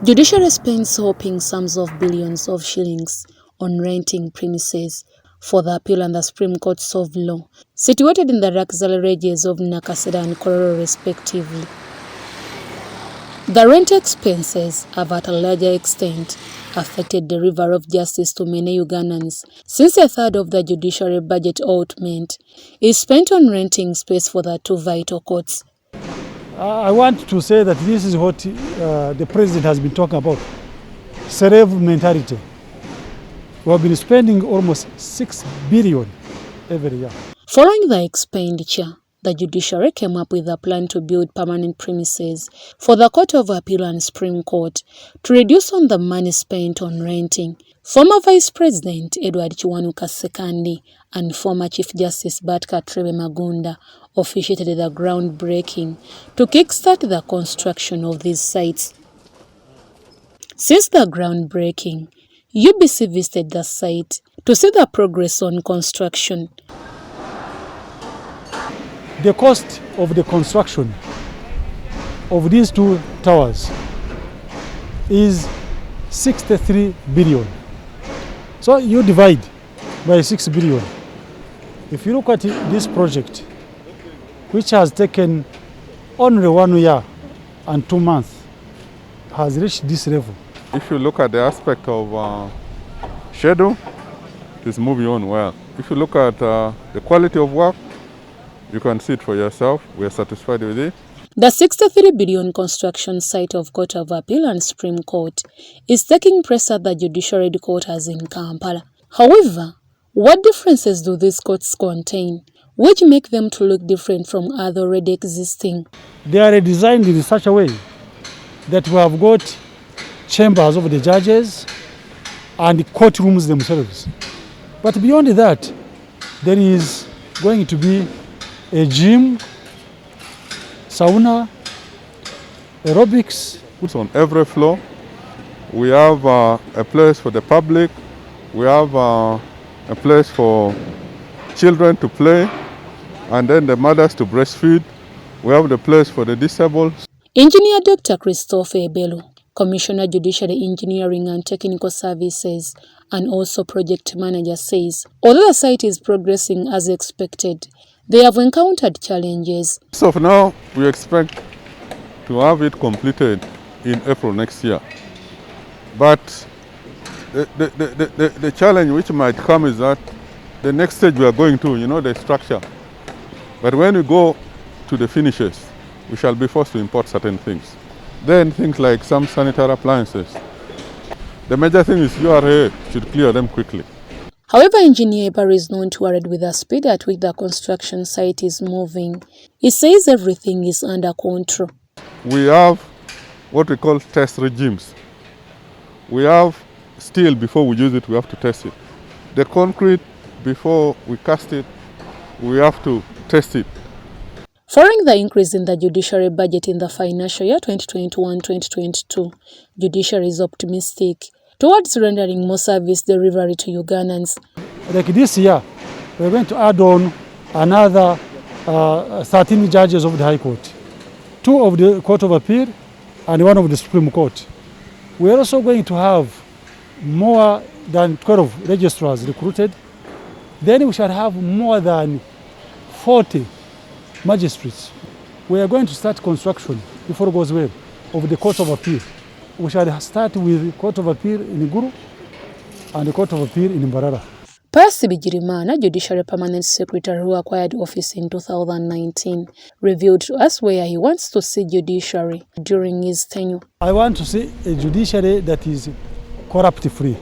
Judiciary spends whopping sums of billions of shillings on renting premises for the appeal and the Supreme Courts of law, situated in the Rakzal regions of Nakasera and Kororo respectively. The rent expenses have at a larger extent affected the river of justice to many Ugandans, since a third of the judiciary budget allotment is spent on renting space for the two vital courts. I want to say that this is what the president has been talking about, celeb mentality. We have been spending almost 6 billion every year. Following the expenditure, the judiciary came up with a plan to build permanent premises for the Court of Appeal and Supreme Court to reduce on the money spent on renting. Former Vice President Edward Kiwanuka Sekandi and former Chief Justice Batka Trebe Magunda officiated the groundbreaking to kickstart the construction of these sites. Since the groundbreaking, UBC visited the site to see the progress on construction. The cost of the construction of these two towers is 63 billion. So you divide by 6 billion. If you look at this project, which has taken only 1 year and 2 months, has reached this level. If you look at the aspect of schedule, it is moving on well. If you look at the quality of work, you can see it for yourself. We are satisfied with it. The 63 billion construction site of Court of Appeal and Supreme Court is taking place at the Judiciary headquarters in Kampala. However, what differences do these courts contain, which make them to look different from other already existing? They are designed in such a way that we have got chambers of the judges and courtrooms themselves. But beyond that, there is going to be a gym, sauna, aerobics. On every floor, we have a place for the public. We have a place for children to play, and then the mothers to breastfeed. We have the place for the disabled. Engineer Dr. Christopher Ebelo, Commissioner Judiciary Engineering and Technical Services, and also Project Manager, says, although the site is progressing as expected, they have encountered challenges. So for now, we expect to have it completed in April next year. But the challenge which might come is that the next stage we are going to, the structure. But when we go to the finishes, we shall be forced to import certain things. Then things like some sanitary appliances. The major thing is URA should clear them quickly. However, Engineer Eber is not worried with the speed at which the construction site is moving. He says everything is under control. We have what we call test regimes. We have steel, before we use it, we have to test it. The concrete, before we cast it, we have to test it. Following the increase in the judiciary budget in the financial year 2021-2022, Judiciary is optimistic towards rendering more service delivery to Ugandans. Like this year, we're going to add on another 13 judges of the High Court, 2 of the Court of Appeal and 1 of the Supreme Court. We are also going to have more than 12 registrars recruited. Then we shall have more than 40 magistrates. We are going to start construction, before it goes well, of the Court of Appeal. We shall start with the Court of Appeal in Guru and the Court of Appeal in Mbarara. Percy Bigirimana, Judiciary Permanent Secretary who acquired office in 2019, revealed to us where he wants to see judiciary during his tenure. I want to see a judiciary that is corrupt-free.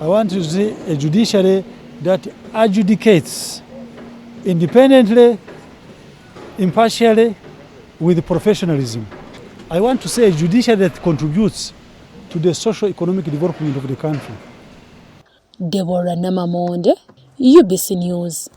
I want to see a judiciary that adjudicates independently, impartially, with professionalism. I want to see a judiciary that contributes to the socio-economic development of the country. Deborah Namamonde, UBC News.